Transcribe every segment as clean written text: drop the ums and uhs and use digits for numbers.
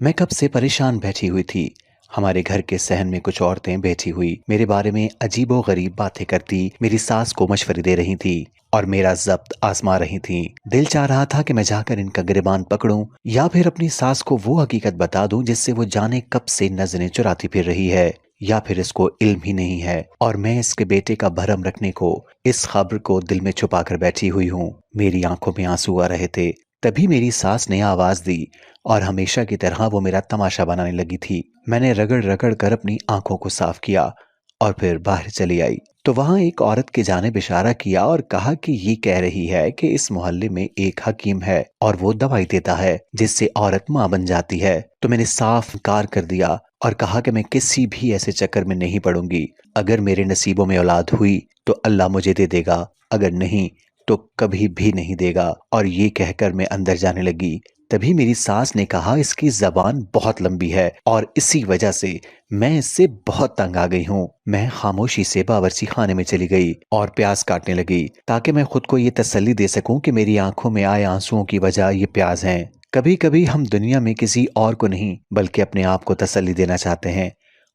मैं कब से परेशान बैठी हुई थी। हमारे घर के सहन में कुछ औरतें बैठी हुई मेरे बारे में अजीबो गरीब बातें करती मेरी सास को मशवरे दे रही थी और मेरा जब्त आजमा रही थी। दिल चाह रहा था कि मैं जाकर इनका गिरबान पकड़ूं या फिर अपनी सास को वो हकीकत बता दूं जिससे वो जाने कब से नजरें चुराती फिर रही है, या फिर इसको इल्म ही नहीं है और मैं इसके बेटे का भरम रखने को, इस खबर को दिल में छुपा कर बैठी हुई हूँ। मेरी आंखों में आंसू आ रहे थे। तभी मेरी सास ने आवाज दी और हमेशा की तरह वो मेरा तमाशा बनाने लगी थी। मैंने रगड़ रगड़ कर अपनी आंखों को साफ किया और फिर बाहर चली आई तो वहां एक औरत की जानिब इशारा किया और कहा कि ये कह रही है कि इस मोहल्ले में एक हकीम है और वो दवाई देता है जिससे औरत मां बन जाती है। तो मैंने साफ इनकार कर दिया और कहा कि मैं किसी भी ऐसे चक्कर में नहीं पड़ूंगी। अगर मेरे नसीबों में औलाद हुई तो अल्लाह मुझे दे देगा, अगर नहीं तो कभी भी नहीं देगा। और ये कहकर मैं अंदर जाने लगी। तभी मेरी सास ने कहा, इसकी जबान बहुत लंबी है और इसी वजह से मैं इससे बहुत तंग आ गई हूँ। मैं खामोशी से बावर्ची खाने में चली गई और प्याज काटने लगी ताकि मैं खुद को ये तसल्ली दे सकूं कि मेरी आंखों में आए आंसुओं की वजह ये प्याज हैं। कभी कभी हम दुनिया में किसी और को नहीं बल्कि अपने आप को तसल्ली देना चाहते हैं,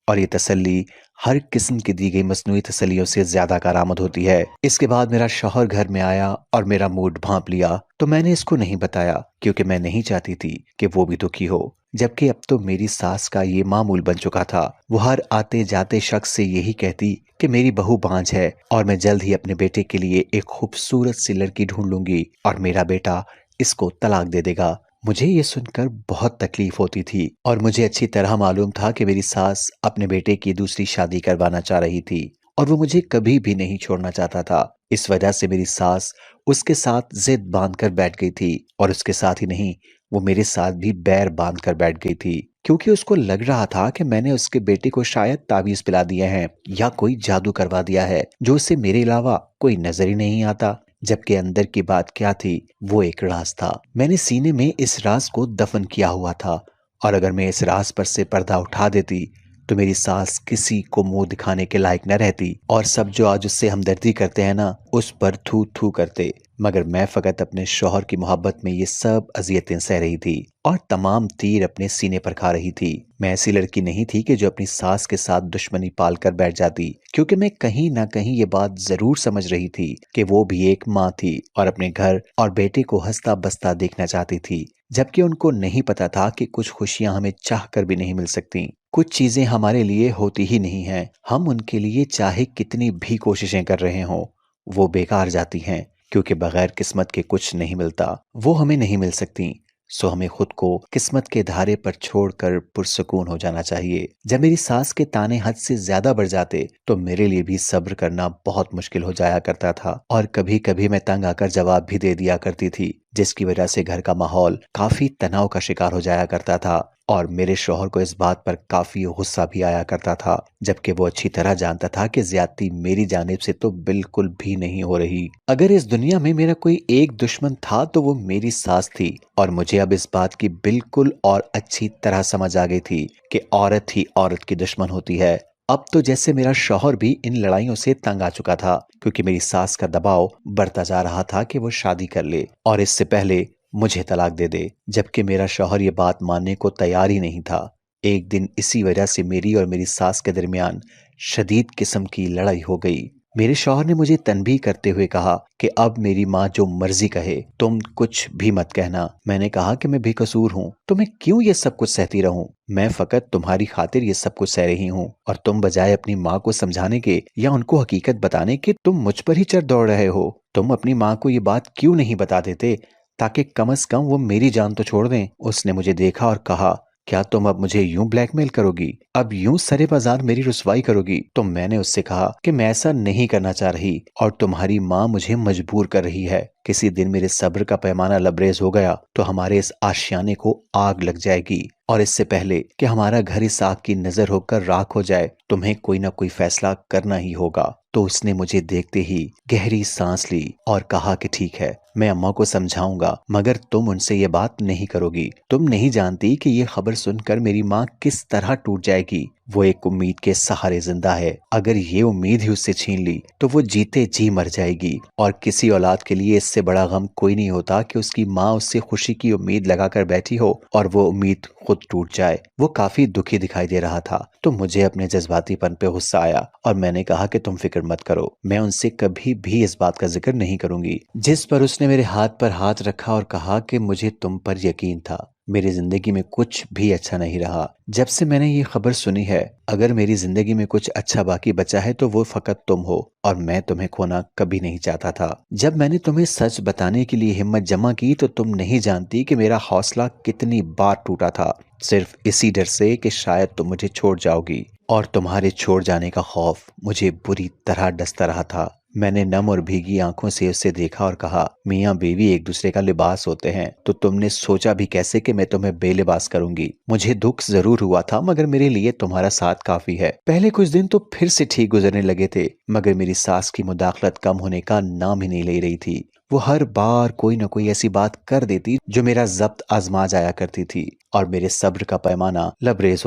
और ये तसल्ली हर किस्म की दी गई मस्नूई तसल्लियों से ज्यादा कारामद होती है। इसके बाद मेरा शौहर घर में आया और मेरा मूड भांप लिया तो मैंने इसको नहीं बताया क्योंकि मैं नहीं चाहती थी कि वो भी दुखी हो। जबकि अब तो मेरी सास का ये मामूल बन चुका था। वो हर आते जाते शख्स से यही कहती कि मेरी बहू बांझ है और मैं जल्द ही अपने बेटे के लिए एक खूबसूरत सी लड़की ढूंढ लूंगी और मेरा बेटा इसको तलाक दे देगा। मुझे ये सुनकर बहुत तकलीफ होती थी और मुझे अच्छी तरह मालूम था कि मेरी सास अपने बेटे की दूसरी शादी करवाना चाह रही थी और वो मुझे कभी भी नहीं छोड़ना चाहता था। इस वजह से मेरी सास उसके साथ जिद बांध कर बैठ गई थी और उसके साथ ही नहीं, वो मेरे साथ भी बैर बांध कर बैठ गई थी क्योंकि उसको लग रहा था कि मैंने उसके बेटे को शायद तावीज पिला दिए हैं या कोई जादू करवा दिया है जो उसे मेरे अलावा कोई नजर ही नहीं आता। जबकि अंदर की बात क्या थी, वो एक राज था। मैंने सीने में इस राज को दफन किया हुआ था और अगर मैं इस राज पर से पर्दा उठा देती तो मेरी सास किसी को मुंह दिखाने के लायक न रहती और सब जो आज उससे हमदर्दी करते हैं ना, उस पर थू थू करते। मगर मैं फकत अपने शौहर की मोहब्बत में ये सब अजियतें सह रही थी और तमाम तीर अपने सीने पर खा रही थी। मैं ऐसी लड़की नहीं थी कि जो अपनी सास के साथ दुश्मनी पाल कर बैठ जाती, क्योंकि मैं कहीं ना कहीं ये बात जरूर समझ रही थी कि वो भी एक माँ थी और अपने घर और बेटे को हंसता बसता देखना चाहती थी। जबकि उनको नहीं पता था कि कुछ खुशियां हमें चाह कर भी नहीं मिल सकती। कुछ चीजें हमारे लिए होती ही नहीं हैं। हम उनके लिए चाहे कितनी भी कोशिशें कर रहे हों, वो बेकार जाती हैं क्योंकि बगैर किस्मत के कुछ नहीं मिलता। वो हमें नहीं मिल सकती। सो हमें खुद को किस्मत के धारे पर छोड़कर पुरसुकून हो जाना चाहिए। जब मेरी सास के ताने हद से ज्यादा बढ़ जाते तो मेरे लिए भी सब्र करना बहुत मुश्किल हो जाया करता था और कभी कभी मैं तंग आकर जवाब भी दे दिया करती थी, जिसकी वजह से घर का माहौल काफी तनाव का शिकार हो जाया करता था और मेरे शौहर को इस बात पर काफी गुस्सा भी आया करता था। जबकि वो अच्छी तरह जानता था कि ज्यादती मेरी जानिब से तो बिल्कुल भी नहीं हो रही। अगर इस दुनिया में मेरा कोई एक दुश्मन था तो वो मेरी सास थी और मुझे अब इस बात की बिल्कुल और अच्छी तरह समझ आ गई थी कि औरत ही औरत की दुश्मन होती है। अब तो जैसे मेरा शौहर भी इन लड़ाइयों से तंग आ चुका था क्योंकि मेरी सास का दबाव बढ़ता जा रहा था कि वो शादी कर ले और इससे पहले मुझे तलाक दे दे। जबकि मेरा शौहर ये बात मानने को तैयार ही नहीं था। एक दिन इसी वजह से मेरी और मेरी सास के दरमियान शदीद किस्म की लड़ाई हो गई। मेरे शौहर ने मुझे तनबीह करते हुए कहा कि अब मेरी माँ जो मर्जी कहे तुम कुछ भी मत कहना। मैंने कहा कि मैं बेकसूर हूँ तो मैं क्यों ये सब कुछ सहती रहूं। मैं फकत तुम्हारी खातिर ये सब कुछ सह रही हूँ और तुम बजाय अपनी माँ को समझाने के या उनको हकीकत बताने के तुम मुझ पर ही चढ़ दौड़ रहे हो। तुम अपनी माँ को ये बात क्यों नहीं बता देते ताकि कम से कम वो मेरी जान तो छोड़ दें। उसने मुझे देखा और कहा, क्या तुम अब मुझे यूं ब्लैकमेल करोगी, अब यूं सरे बाजार मेरी रुसवाई करोगी। तो मैंने उससे कहा कि मैं ऐसा नहीं करना चाह रही और तुम्हारी माँ मुझे मजबूर कर रही है। किसी दिन मेरे सब्र का पैमाना लबरेज हो गया तो हमारे इस आशियाने को आग लग जाएगी और इससे पहले कि हमारा घर इस आग की नजर होकर राख हो जाए तुम्हें कोई ना कोई फैसला करना ही होगा। तो उसने मुझे देखते ही गहरी सांस ली और कहा कि ठीक है, मैं अम्मा को समझाऊंगा मगर तुम उनसे ये बात नहीं करोगी। तुम नहीं जानती कि ये खबर सुनकर मेरी माँ किस तरह टूट जाएगी। वो एक उम्मीद के सहारे जिंदा है। अगर ये उम्मीद ही उससे छीन ली तो वो जीते जी मर जाएगी। और किसी औलाद के लिए इससे बड़ा गम कोई नहीं होता कि उसकी माँ उससे खुशी की उम्मीद लगाकर बैठी हो और वो उम्मीद खुद टूट जाए। वो काफी दुखी दिखाई दे रहा था तो मुझे अपने जज्बातीपन पे गुस्सा आया और मैंने कहा कि तुम फिक्र मत करो, मैं उनसे कभी भी इस बात का जिक्र नहीं करूंगी। जिस पर उसने मेरे हाथ पर हाथ रखा और कहा कि मुझे तुम पर यकीन था। मेरी जिंदगी में कुछ भी अच्छा नहीं रहा जब से मैंने ये खबर सुनी है। अगर मेरी जिंदगी में कुछ अच्छा बाकी बचा है तो वो फकत तुम हो और मैं तुम्हें खोना कभी नहीं चाहता था। जब मैंने तुम्हें सच बताने के लिए हिम्मत जमा की तो तुम नहीं जानती कि मेरा हौसला कितनी बार टूटा था, सिर्फ इसी डर से कि शायद तुम मुझे छोड़ जाओगी। और तुम्हारे छोड़ जाने का खौफ मुझे बुरी तरह डसता रहा था। मैंने नम और भीगी आंखों से उसे देखा और कहा, मियाँ बीवी एक दूसरे का लिबास होते हैं, तो तुमने सोचा भी कैसे कि मैं तुम्हें बेलिबास करूंगी। मुझे दुख जरूर हुआ था मगर मेरे लिए तुम्हारा साथ काफी है। पहले कुछ दिन तो फिर से ठीक गुजरने लगे थे मगर मेरी सास की मुदाखलत कम होने का नाम ही नहीं ले रही थी। वो हर बार कोई न कोई ऐसी बात कर देती जो मेरा जब्त आजमा जाया करती थी और मेरे सब्र का पैमाना लबरेज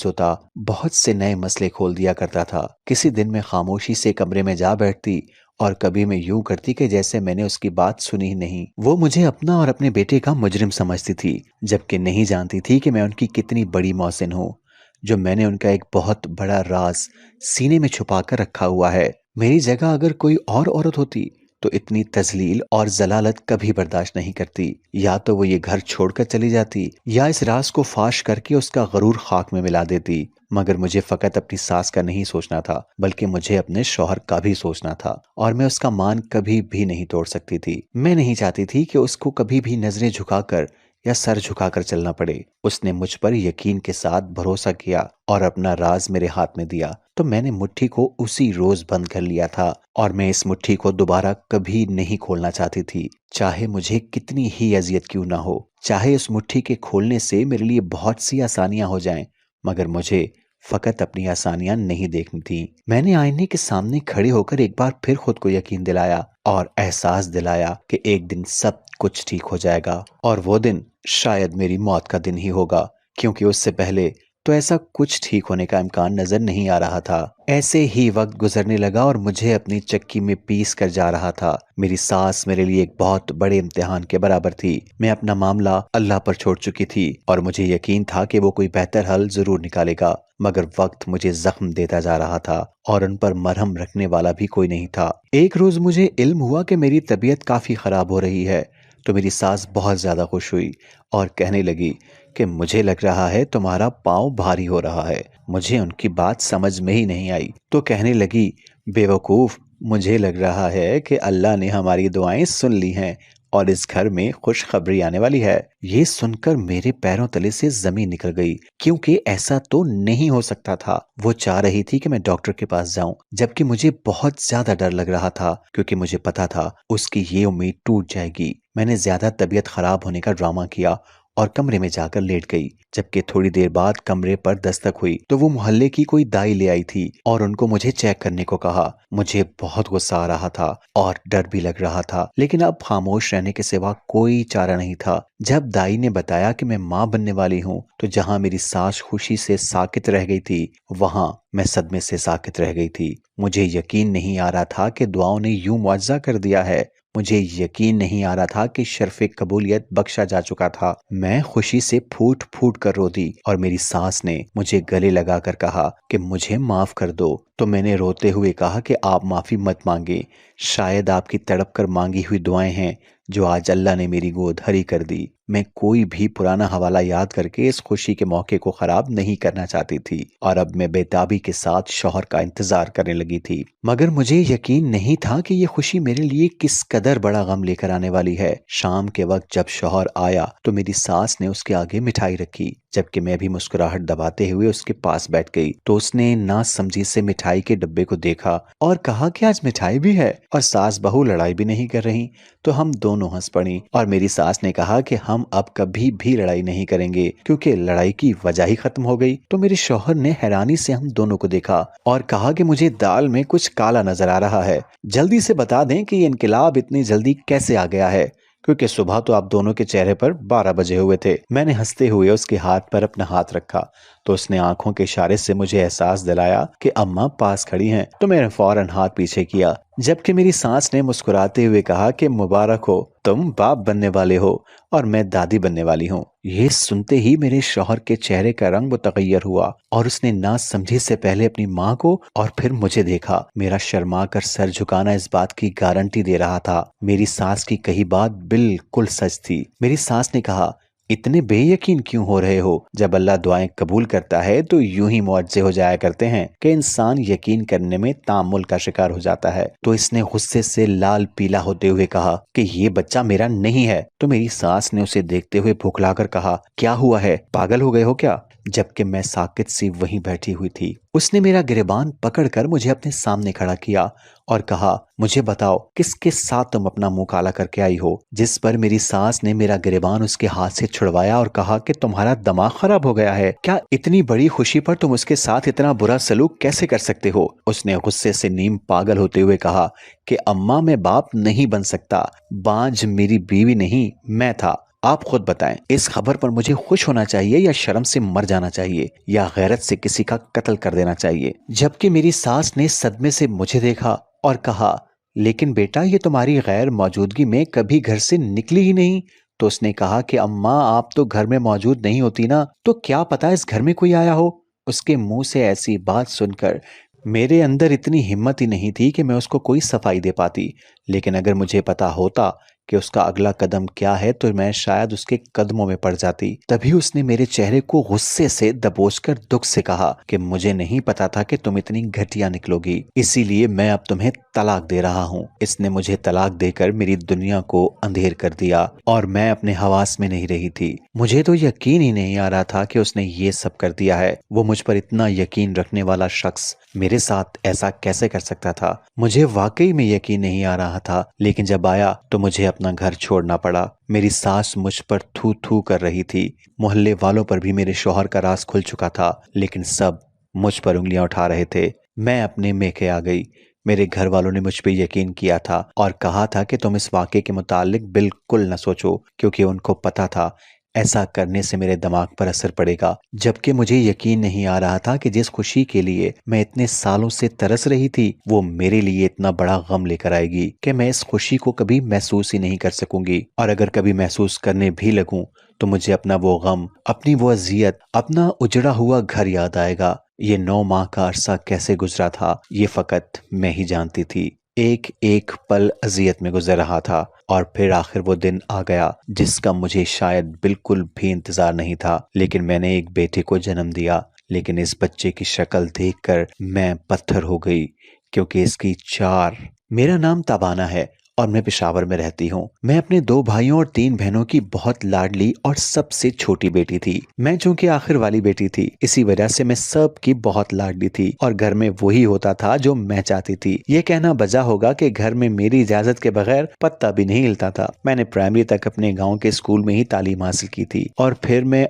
होता बहुत से नए मसले खोल दिया करता था। किसी दिन मैं खामोशी से कमरे में जा बैठती और कभी मैं यूं करती कि जैसे मैंने उसकी बात सुनी ही नहीं। वो मुझे अपना और अपने बेटे का मुजरिम समझती थी जबकि नहीं जानती थी कि मैं उनकी कितनी बड़ी मौसिन हूँ, जो मैंने उनका एक बहुत बड़ा राज सीने में छुपा कर रखा हुआ है। मेरी जगह अगर कोई और औरत होती तो इतनी तजलील और जलालत कभी बर्दाश्त नहीं करती। या तो वो ये घर छोड़कर चली जाती या इस राज को फाश करके उसका गरूर खाक में मिला देती। मगर मुझे फकत अपनी सास का नहीं सोचना था बल्कि मुझे अपने शौहर का भी सोचना था और मैं उसका मान कभी भी नहीं तोड़ सकती थी। मैं नहीं चाहती थी कि उसको कभी भी नजरें झुकाकर या सर झुकाकर चलना पड़े। उसने मुझ पर यकीन के साथ भरोसा किया और अपना राज मेरे हाथ में दिया तो मैंने मुट्ठी को उसी रोज बंद कर लिया था और मैं इस मुट्ठी को दोबारा कभी नहीं खोलना चाहती थी, चाहे मुझे कितनी ही अजियत क्यों ना हो। चाहे इस मुट्ठी के खोलने से मेरे लिए बहुत सी आसानियां हो जाएं, मगर मुझे फकत अपनी आसानियां नहीं देखनी थी। मैंने आईने के सामने खड़े होकर एक बार फिर खुद को यकीन दिलाया और एहसास दिलाया कि एक दिन सब कुछ ठीक हो जाएगा और वो दिन शायद मेरी मौत का दिन ही होगा, क्योंकि उससे पहले तो ऐसा कुछ ठीक होने का इम्कान नजर नहीं आ रहा था। ऐसे ही वक्त गुजरने लगा और मुझे अपनी चक्की में पीस कर जा रहा था। मेरी सास मेरे लिए एक बहुत बड़े इम्तिहान के बराबर थी। मैं अपना मामला अल्लाह पर छोड़ चुकी थी और मुझे यकीन था कि वो कोई बेहतर हल जरूर निकालेगा, मगर वक्त मुझे जख्म देता जा रहा था और उन पर मरहम रखने वाला भी कोई नहीं था। एक रोज मुझे इल्म हुआ कि मेरी तबीयत काफी खराब हो रही है तो मेरी सास बहुत ज्यादा खुश हुई और कहने लगी कि मुझे लग रहा है तुम्हारा पाँव भारी हो रहा है। मुझे उनकी बात समझ में ही नहीं आई तो कहने लगी, बेवकूफ, मुझे लग रहा है कि अल्लाह ने हमारी दुआएं सुन ली हैं और इस घर में खुशखबरी आने वाली है। ये सुनकर मेरे पैरों तले से जमीन निकल गई, क्योंकि ऐसा तो नहीं हो सकता था। वो चाह रही थी कि मैं डॉक्टर के पास जाऊं, जबकि मुझे बहुत ज्यादा डर लग रहा था क्योंकि मुझे पता था उसकी ये उम्मीद टूट जाएगी। मैंने ज्यादा तबीयत खराब होने का ड्रामा किया और कमरे में जाकर लेट गई। जबकि थोड़ी देर बाद कमरे पर दस्तक हुई तो वो मोहल्ले की कोई दाई ले आई थी और उनको मुझे चेक करने को कहा। मुझे बहुत गुस्सा आ रहा था और डर भी लग रहा था, लेकिन अब खामोश रहने के सिवा कोई चारा नहीं था। जब दाई ने बताया कि मैं माँ बनने वाली हूँ तो जहाँ मेरी सास खुशी से साकित रह गई थी वहां मैं सदमे से साकित रह गई थी। मुझे यकीन नहीं आ रहा था कि दुआओं ने यूं मुआवजा कर दिया है। मुझे यकीन नहीं आ रहा था कि शर्फ़े कबूलियत बख्शा जा चुका था। मैं खुशी से फूट फूट कर रो दी और मेरी सास ने मुझे गले लगाकर कहा कि मुझे माफ कर दो। तो मैंने रोते हुए कहा कि आप माफी मत मांगे, शायद आपकी तड़प कर मांगी हुई दुआएं हैं जो आज अल्लाह ने मेरी गोद हरी कर दी। मैं कोई भी पुराना हवाला याद करके इस खुशी के मौके को खराब नहीं करना चाहती थी और अब मैं बेताबी के साथ शौहर का इंतजार करने लगी थी। मगर मुझे यकीन नहीं था कि ये खुशी मेरे लिए किस कदर बड़ा गम लेकर आने वाली है। शाम के वक्त जब शौहर आया तो मेरी सास ने उसके आगे मिठाई रखी, जबकि मैं भी मुस्कुराहट दबाते हुए उसके पास बैठ गई तो उसने ना समझी से मिठाई के डब्बे को देखा और कहा कि आज मिठाई भी है और सास बहू लड़ाई भी नहीं कर रही। तो हम दोनों हंस पड़ी और मेरी सास ने कहा कि हम अब कभी भी लड़ाई नहीं करेंगे क्योंकि लड़ाई की वजह ही खत्म हो गई। तो मेरे शौहर ने हैरानी से हम दोनों को देखा और कहा कि मुझे दाल में कुछ काला नजर आ रहा है, जल्दी से बता दें कि ये इनकलाब इतनी जल्दी कैसे आ गया है, क्योंकि सुबह तो आप दोनों के चेहरे पर 12 बजे हुए थे। मैंने हंसते हुए उसके हाथ पर अपना हाथ रखा तो उसने आंखों के इशारे से मुझे एहसास दिलाया कि अम्मा पास खड़ी हैं। तो मैंने फौरन हाथ पीछे किया, जबकि मेरी सास ने मुस्कुराते हुए कहा कि मुबारक हो, तुम बाप बनने वाले हो और मैं दादी बनने वाली हूँ। ये सुनते ही मेरे शौहर के चेहरे का रंग मुतगय्यर हुआ और उसने ना समझे से पहले अपनी माँ को और फिर मुझे देखा। मेरा शर्मा कर सर झुकाना इस बात की गारंटी दे रहा था। मेरी सास की कही बात बिल्कुल सच थी। मेरी सास ने कहा, इतने बेयकीन क्यों हो रहे हो? जब अल्लाह दुआएं कबूल करता है तो यूं ही मुआवजे हो जाया करते हैं कि इंसान यकीन करने में तामुल का शिकार हो जाता है। तो इसने गुस्से से लाल पीला होते हुए कहा कि ये बच्चा मेरा नहीं है। तो मेरी सास ने उसे देखते हुए भुखलाकर कहा, क्या हुआ है, पागल हो गए हो क्या? जबकि मैं साकित सी वहीं बैठी हुई थी। उसने मेरा गिरबान पकड़कर मुझे अपने सामने खड़ा किया और कहा, मुझे बताओ किसके साथ तुम अपना मुंह काला करके आई हो? जिस पर मेरी सास ने मेरा गिरबान उसके हाथ से छुड़वाया और कहा कि तुम्हारा दिमाग खराब हो गया है क्या? इतनी बड़ी खुशी पर तुम उसके साथ इतना बुरा सलूक कैसे कर सकते हो? उसने गुस्से से नीम पागल होते हुए कहा कि अम्मा मैं बाप नहीं बन सकता, बांझ मेरी बीवी नहीं मैं था। आप खुद बताएं, इस खबर पर मुझे खुश होना चाहिए या शर्म से मर जाना चाहिए या गैरत से किसी का कत्ल कर देना चाहिए? जबकि मेरी सास ने सदमे से मुझे देखा और कहा, लेकिन बेटा ये तुम्हारी गैर मौजूदगी में कभी घर से निकली ही नहीं। तो उसने कहा कि अम्मा आप तो घर में मौजूद नहीं होती ना, तो क्या पता इस घर में कोई आया हो। उसके मुंह से ऐसी बात सुनकर मेरे अंदर इतनी हिम्मत ही नहीं थी कि मैं उसको कोई सफाई दे पाती। लेकिन अगर मुझे पता होता कि उसका अगला कदम क्या है तो मैं शायद उसके कदमों में पड़ जाती। तभी उसने मेरे चेहरे को गुस्से से दबोचकर दुख से कहा कि मुझे नहीं पता था कि तुम इतनी घटिया निकलोगी, इसीलिए मैं अब तुम्हें तलाक दे रहा हूँ। इसने मुझे तलाक देकर मेरी दुनिया को अंधेर कर दिया और मैं अपने हवास में नहीं रही थी। मुझे तो यकीन ही नहीं आ रहा था कि उसने ये सब कर दिया है। वो मुझ पर इतना यकीन रखने वाला शख्स मेरे साथ ऐसा कैसे कर सकता था? मुझे वाकई में यकीन नहीं आ रहा था। लेकिन जब आया तो मुझे अपना घर छोड़ना पड़ा। मेरी सास मुझ पर थू थू कर रही थी। मोहल्ले वालों पर भी मेरे शौहर का राज खुल चुका था, लेकिन सब मुझ पर उंगलियां उठा रहे थे। मैं अपने मेके आ गई। मेरे घर वालों ने मुझ पे यकीन किया था और कहा था कि तुम इस वाक़े के मुतालिक बिल्कुल न सोचो, क्योंकि उनको पता था ऐसा करने से मेरे दिमाग पर असर पड़ेगा। जबकि मुझे यकीन नहीं आ रहा था कि जिस खुशी के लिए मैं इतने सालों से तरस रही थी वो मेरे लिए इतना बड़ा गम लेकर आएगी कि मैं इस खुशी को कभी महसूस ही नहीं कर सकूंगी। और अगर कभी महसूस करने भी लगूं तो मुझे अपना वो गम, अपनी वो अजियत, अपना उजड़ा हुआ घर याद आएगा। ये 9 माह का अरसा कैसे गुजरा था ये फकत मैं ही जानती थी। एक एक पल अजियत में गुजर रहा था और फिर आखिर वो दिन आ गया जिसका मुझे शायद बिल्कुल भी इंतजार नहीं था। लेकिन मैंने एक बेटे को जन्म दिया। लेकिन इस बच्चे की शक्ल देखकर मैं पत्थर हो गई, क्योंकि इसकी चार। मेरा नाम ताबाना है और मैं पेशावर में रहती हूँ। मैं अपने 2 भाइयों और 3 बहनों की बहुत लाडली और सबसे छोटी बेटी थी। मैं चूंकि आखिर वाली बेटी थी, इसी वजह से मैं सबकी बहुत लाडली थी और घर में वही होता था जो मैं चाहती थी। ये कहना बजा होगा कि घर में मेरी इजाजत के बगैर पत्ता भी नहीं हिलता था। मैंने प्राइमरी तक अपने गाँव के स्कूल में ही तालीम हासिल की थी और फिर मैं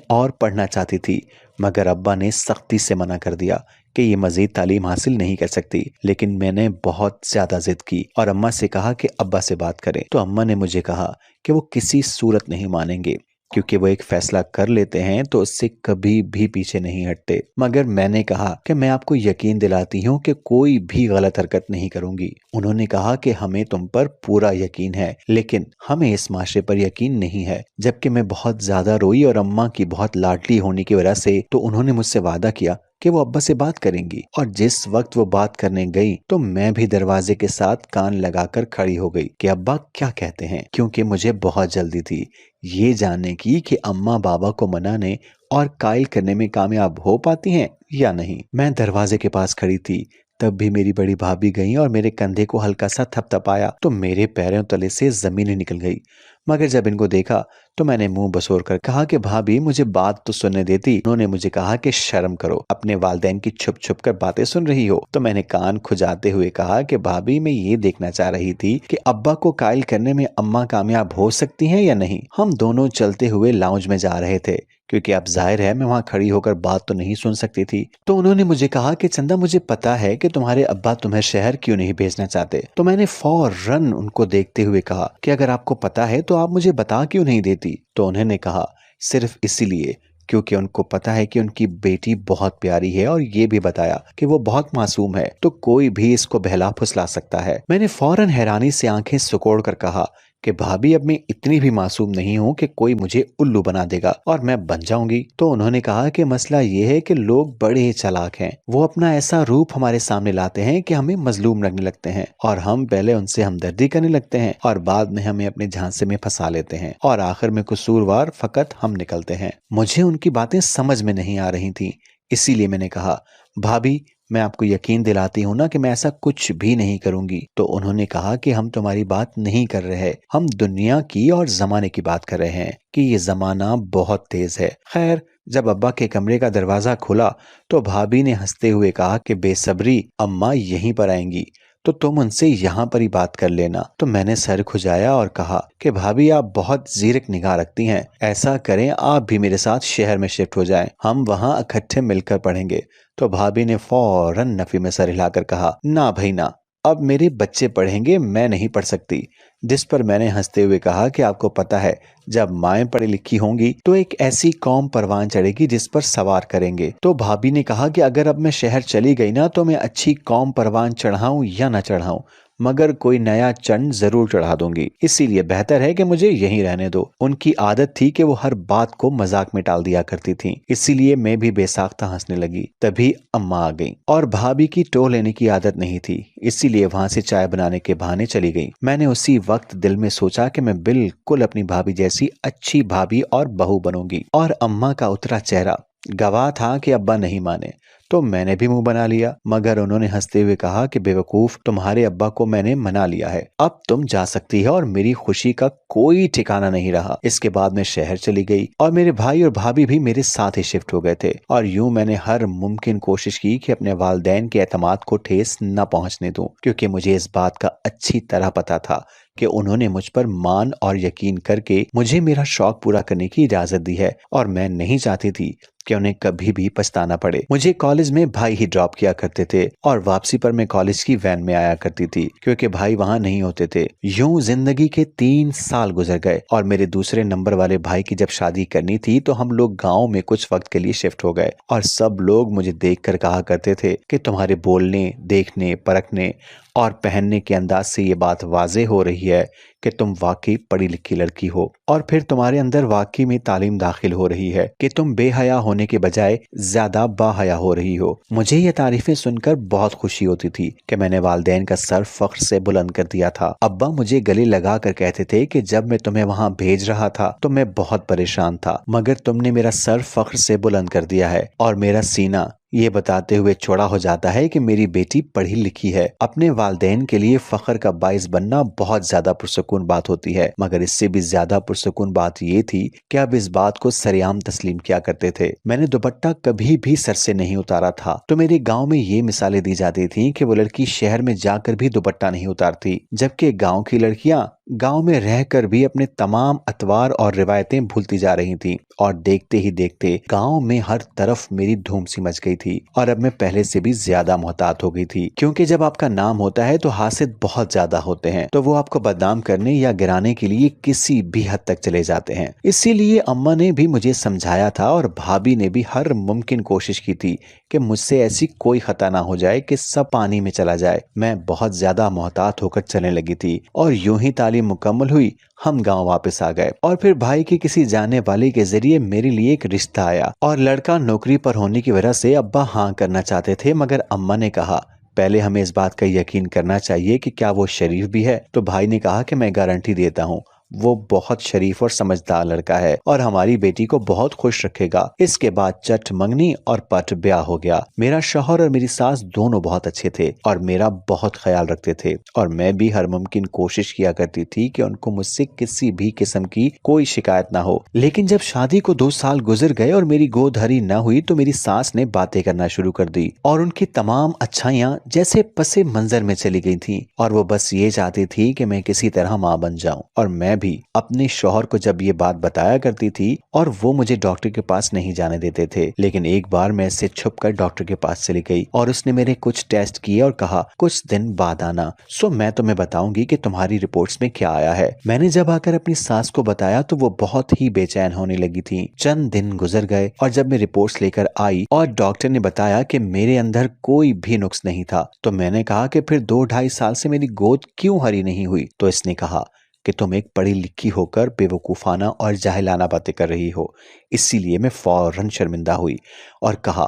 और पढ़ना चाहती थी, मगर अब्बा ने सख्ती से मना कर दिया कि ये मजीद तालीम हासिल नहीं कर सकती। लेकिन मैंने बहुत ज्यादा जिद की और अम्मा से कहा कि अब्बा से बात करें। तो अम्मा ने मुझे कहा कि वो किसी सूरत नहीं मानेंगे, क्योंकि वो एक फैसला कर लेते हैं तो उससे कभी भी पीछे नहीं हटते। मगर मैंने कहा कि मैं आपको यकीन दिलाती हूँ कि कोई भी गलत हरकत नहीं करूंगी। उन्होंने कहा कि हमें तुम पर पूरा यकीन है, लेकिन हमें इस माशरे पर यकीन नहीं है। जबकि मैं बहुत ज्यादा रोई और अम्मा की बहुत लाडली होने की वजह से तो उन्होंने मुझसे वादा किया कि वो अब्बा से बात करेंगी। और जिस वक्त वो बात करने गई तो मैं भी दरवाजे के साथ कान लगाकर खड़ी हो गई कि अब्बा क्या कहते हैं, क्योंकि मुझे बहुत जल्दी थी ये जानने की कि अम्मा बाबा को मनाने और कायल करने में कामयाब हो पाती हैं या नहीं। मैं दरवाजे के पास खड़ी थी, तब भी मेरी बड़ी भाभी गई और मेरे कंधे को हल्का सा थपथपाया तो मेरे पैरों तले से जमीन ही निकल गई। मगर जब इनको देखा तो मैंने मुंह बसोर कर कहा कि भाभी मुझे बात तो सुनने देती। उन्होंने मुझे कहा कि शर्म करो, अपने वालिदैन की छुप छुप कर बातें सुन रही हो। तो मैंने कान खुजाते हुए कहा कि भाभी मैं ये देखना चाह रही थी कि अब्बा को कायल करने में अम्मा कामयाब हो सकती हैं या नहीं। हम दोनों चलते हुए लाउंज में जा रहे थे क्योंकि अब जाहिर है मैं वहां खड़ी होकर बात तो नहीं सुन सकती थी। तो उन्होंने मुझे कहा कि चंदा मुझे पता है कि तुम्हारे अब्बा तुम्हें शहर क्यों नहीं भेजना चाहते। तो मैंने फौरन उनको देखते हुए कहा कि अगर आपको पता है तो आप मुझे बता क्यों नहीं देती। तो उन्होंने कहा सिर्फ इसीलिए क्योंकि उनको पता है कि उनकी बेटी बहुत प्यारी है, और ये भी बताया कि वो बहुत मासूम है, तो कोई भी इसको बहला फुसला सकता है। मैंने फौरन हैरानी से आंखें सुकोड़ कर कहा कि भाभी अब मैं इतनी भी मासूम नहीं हूं कि कोई मुझे उल्लू बना देगा और मैं बन जाऊंगी। तो उन्होंने कहा कि मसला ये है कि लोग बड़े चालाक हैं, वो अपना ऐसा रूप हमारे सामने लाते हैं कि हमें मजलूम लगने लगते हैं और हम पहले उनसे हमदर्दी करने लगते हैं और बाद में हमें अपने झांसे में फंसा लेते हैं और आखिर में कसूरवार फकत हम निकलते हैं। मुझे उनकी बातें समझ में नहीं आ रही थी, इसीलिए मैंने कहा भाभी मैं आपको यकीन दिलाती हूँ ना कि मैं ऐसा कुछ भी नहीं करूंगी। तो उन्होंने कहा कि हम तुम्हारी बात नहीं कर रहे हैं, हम दुनिया की और जमाने की बात कर रहे हैं कि ये जमाना बहुत तेज है। खैर जब अब्बा के कमरे का दरवाजा खुला तो भाभी ने हंसते हुए कहा कि बेसब्री अम्मा यहीं पर आएंगी, तो तुम उनसे यहाँ पर ही बात कर लेना। तो मैंने सर खुजाया और कहा कि भाभी आप बहुत जीरक निगाह रखती हैं, ऐसा करें आप भी मेरे साथ शहर में शिफ्ट हो जाएं, हम वहाँ इकट्ठे मिलकर पढ़ेंगे। तो भाभी ने फौरन नफी में सर हिलाकर कहा ना भाई ना, अब मेरे बच्चे पढ़ेंगे, मैं नहीं पढ़ सकती। जिस पर मैंने हंसते हुए कहा कि आपको पता है जब माएँ पढ़ी लिखी होंगी तो एक ऐसी कौम परवान चढ़ेगी जिस पर सवार करेंगे। तो भाभी ने कहा कि अगर अब मैं शहर चली गई ना तो मैं अच्छी कौम परवान चढ़ाऊं या ना चढ़ाऊं, मगर कोई नया चंद जरूर चढ़ा दूंगी, इसीलिए बेहतर है कि मुझे यहीं रहने दो। उनकी आदत थी कि वो हर बात को मजाक में टाल दिया करती थी, इसीलिए मैं भी बेसाख्ता हंसने लगी। तभी अम्मा आ गई और भाभी की टो लेने की आदत नहीं थी, इसीलिए वहां से चाय बनाने के बहाने चली गई। मैंने उसी वक्त दिल में सोचा कि मैं बिल्कुल अपनी भाभी जैसी अच्छी भाभी और बहू बनूंगी, और अम्मा का उतरा चेहरा गवाह था कि अब्बा नहीं माने। तो मैंने भी मुंह बना लिया, मगर उन्होंने हंसते हुए कहा कि बेवकूफ, तुम्हारे अब्बा को मैंने मना लिया है, अब तुम जा सकती है। और मेरी खुशी का कोई ठिकाना नहीं रहा। इसके बाद मैं शहर चली गई और मेरे भाई और भाभी भी मेरे साथ ही शिफ्ट हो गए थे, और यूं मैंने हर मुमकिन कोशिश की कि अपने वालिदैन के एतमाद को ठेस न पहुंचने दूं, क्योंकि मुझे इस बात का अच्छी तरह पता था कि उन्होंने मुझ पर मान और यकीन करके मुझे मेरा शौक पूरा करने की इजाजत दी है, और मैं नहीं चाहती थी कि उन्हें कभी भी पछताना पड़े। मुझे कॉलेज में भाई ही ड्रॉप किया करते थे और वापसी पर मैं कॉलेज की वैन में आया करती थी, क्योंकि भाई वहां नहीं होते थे। यूं जिंदगी के 3 साल गुजर गए और मेरे दूसरे नंबर वाले भाई की जब शादी करनी थी तो हम लोग गाँव में कुछ वक्त के लिए शिफ्ट हो गए, और सब लोग मुझे देख कर कहा करते थे कि तुम्हारे बोलने, देखने, परखने और पहनने के अंदाज से ये बात वाजे हो रही है कि तुम वाकई पढ़ी लिखी लड़की हो, और फिर तुम्हारे अंदर वाकई में तालीम दाखिल हो रही है कि तुम बेहया होने के बजाय ज्यादा बाहया हो रही हो। मुझे ये तारीफें सुनकर बहुत खुशी होती थी कि मैंने वालिदैन का सर फख्र से बुलंद कर दिया था। अब्बा मुझे गले लगा कर कहते थे कि जब मैं तुम्हें वहाँ भेज रहा था तो मैं बहुत परेशान था, मगर तुमने मेरा सर फख्र से बुलंद कर दिया है, और मेरा सीना ये बताते हुए चौड़ा हो जाता है कि मेरी बेटी पढ़ी लिखी है। अपने वालिदैन के लिए फख्र का बाइस बनना बहुत ज्यादा पुरसुकून बात होती है, मगर इससे भी ज्यादा पुरसुकून बात ये थी कि अब इस बात को सरेआम तस्लीम किया करते थे। मैंने दुपट्टा कभी भी सर से नहीं उतारा था, तो मेरे गांव में ये मिसालें दी जाती थी कि वो लड़की शहर में जाकर भी दुपट्टा नहीं उतारती, जबकि गाँव की लड़कियां गांव में रहकर भी अपने तमाम अतवार और रिवायतें भूलती जा रही थीं, और देखते ही देखते गांव में हर तरफ मेरी धूम सी मच गई थी, और अब मैं पहले से भी ज्यादा मोहतात हो गई थी, क्योंकि जब आपका नाम होता है तो हासिद बहुत ज्यादा होते हैं, तो वो आपको बदनाम करने या गिराने के लिए किसी भी हद तक चले जाते हैं। इसीलिए अम्मा ने भी मुझे समझाया था और भाभी ने भी हर मुमकिन कोशिश की थी कि मुझसे ऐसी कोई खता ना हो जाए कि सब पानी में चला जाए। मैं बहुत ज्यादा मोहतात होकर चलने लगी थी, और यूं ही तालीम मुकम्मल हुई, हम गांव वापस आ गए, और फिर भाई के किसी जाने वाले के जरिए मेरे लिए एक रिश्ता आया, और लड़का नौकरी पर होने की वजह से अब्बा हाँ करना चाहते थे, मगर अम्मा ने कहा पहले हमें इस बात का यकीन करना चाहिए कि क्या वो शरीफ भी है। तो भाई ने कहा कि मैं गारंटी देता हूँ वो बहुत शरीफ और समझदार लड़का है और हमारी बेटी को बहुत खुश रखेगा। इसके बाद चट मंगनी और पट ब्याह हो गया। मेरा शौहर और मेरी सास दोनों बहुत अच्छे थे और मेरा बहुत ख्याल रखते थे और मैं भी हर मुमकिन कोशिश किया करती थी कि उनको मुझसे किसी भी किस्म की कोई शिकायत ना हो। लेकिन जब शादी को 2 साल गुजर गए और मेरी गोद हरी न हुई तो मेरी सास ने बातें करना शुरू कर दी और उनकी तमाम अच्छाइयां जैसे पसे मंजर में चली गई थी और वो बस ये चाहती थी कि मैं किसी तरह माँ बन जाऊं। और मैं भी अपने शौहर को जब ये बात बताया करती थी और वो मुझे डॉक्टर के पास नहीं जाने देते थे। लेकिन एक बार मैं इससे छुपकर डॉक्टर के पास चली गई और उसने मेरे कुछ टेस्ट किए और कहा कुछ दिन बाद आना। सो मैं तुम्हें बताऊंगी कि तुम्हारी रिपोर्ट्स में क्या आया है। मैंने जब आकर अपनी सास को बताया तो वो बहुत ही बेचैन होने लगी थी। चंद दिन गुजर गए और जब मैं रिपोर्ट्स लेकर आई और डॉक्टर ने बताया कि मेरे अंदर कोई भी नुक्स नहीं था तो मैंने कहा कि फिर 2-2.5 साल से मेरी गोद क्यों हरी नहीं हुई। तो इसने कहा कि तुम एक पढ़ी लिखी होकर बेवकूफाना और जाहिलाना बातें कर रही हो। इसीलिए मैं फौरन शर्मिंदा हुई और कहा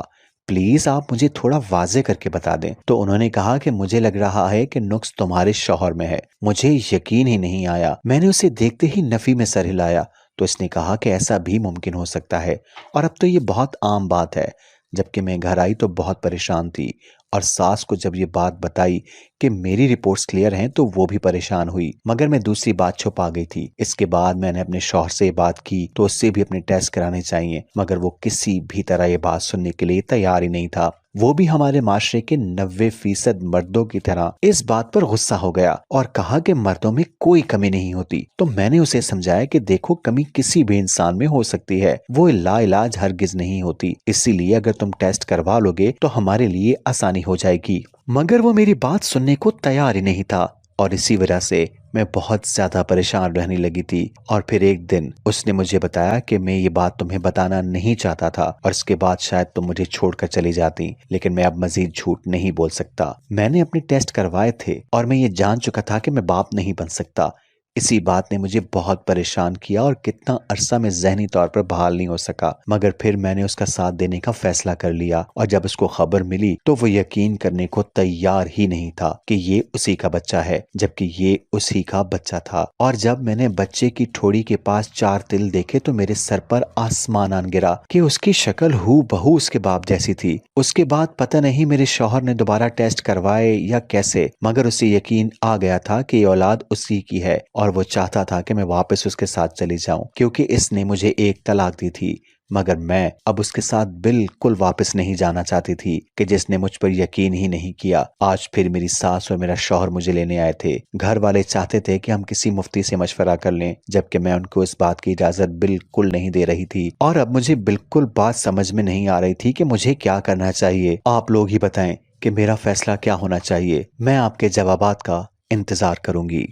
प्लीज आप मुझे थोड़ा वाजे करके बता दें। तो उन्होंने कहा कि मुझे लग रहा है कि नुक्स तुम्हारे शौहर में है। मुझे यकीन ही नहीं आया। मैंने उसे देखते ही नफी में सर हिलाया। तो इसने कहा कि ऐसा भी मुमकिन हो सकता है और अब तो ये बहुत आम बात है। जबकि मैं घर आई तो बहुत परेशान थी और सास को जब ये बात बताई कि मेरी रिपोर्ट्स क्लियर हैं तो वो भी परेशान हुई, मगर मैं दूसरी बात छुपा गई थी। इसके बाद मैंने अपने शौहर से ये बात की तो उससे भी अपने टेस्ट कराने चाहिए, मगर वो किसी भी तरह ये बात सुनने के लिए तैयार ही नहीं था। वो भी हमारे माशरे के 90% मर्दों की तरह इस बात पर गुस्सा हो गया और कहा कि मर्दों में कोई कमी नहीं होती। तो मैंने उसे समझाया कि देखो कमी किसी भी इंसान में हो सकती है, वो लाइलाज हरगिज नहीं होती। इसीलिए अगर तुम टेस्ट करवा लोगे तो हमारे लिए आसानी हो जाएगी। मगर वो मेरी बात सुनने को तैयार ही नहीं था और इसी वजह से मैं बहुत ज्यादा परेशान रहने लगी थी। और फिर एक दिन उसने मुझे बताया कि मैं ये बात तुम्हें बताना नहीं चाहता था और इसके बाद शायद तुम मुझे छोड़कर चली जाती, लेकिन मैं अब मजीद झूठ नहीं बोल सकता। मैंने अपने टेस्ट करवाए थे और मैं ये जान चुका था कि मैं बाप नहीं बन सकता। इसी बात ने मुझे बहुत परेशान किया और कितना अरसा मैं जहनी तौर पर बहाल नहीं हो सका। मगर फिर मैंने उसका साथ देने का फैसला कर लिया और जब उसको खबर मिली तो वो यकीन करने को तैयार ही नहीं था कि ये उसी का बच्चा है, जबकि ये उसी का बच्चा था। और जब मैंने बच्चे की ठोड़ी के पास 4 तिल देखे तो मेरे सर पर आसमान आन गिरा कि उसकी शक्ल हूबहू उसके बाप जैसी थी। उसके बाद पता नहीं मेरे शौहर ने दोबारा टेस्ट करवाए या कैसे, मगर उसे यकीन आ गया था कि ये औलाद उसी की है और वो चाहता था कि मैं वापस उसके साथ चली जाऊं, क्योंकि इसने मुझे एक तलाक दी थी। मगर मैं अब उसके साथ बिल्कुल वापस नहीं जाना चाहती थी कि जिसने मुझ पर यकीन ही नहीं किया। आज फिर मेरी सास और मेरा शौहर मुझे लेने आए थे। घर वाले चाहते थे कि हम किसी मुफ्ती से मशवरा कर लें, जबकि मैं उनको इस बात की इजाजत बिल्कुल नहीं दे रही थी और अब मुझे बिल्कुल बात समझ में नहीं आ रही थी कि मुझे क्या करना चाहिए। आप लोग ही बताएं कि मेरा फैसला क्या होना चाहिए। मैं आपके जवाबात का इंतजार करूंगी।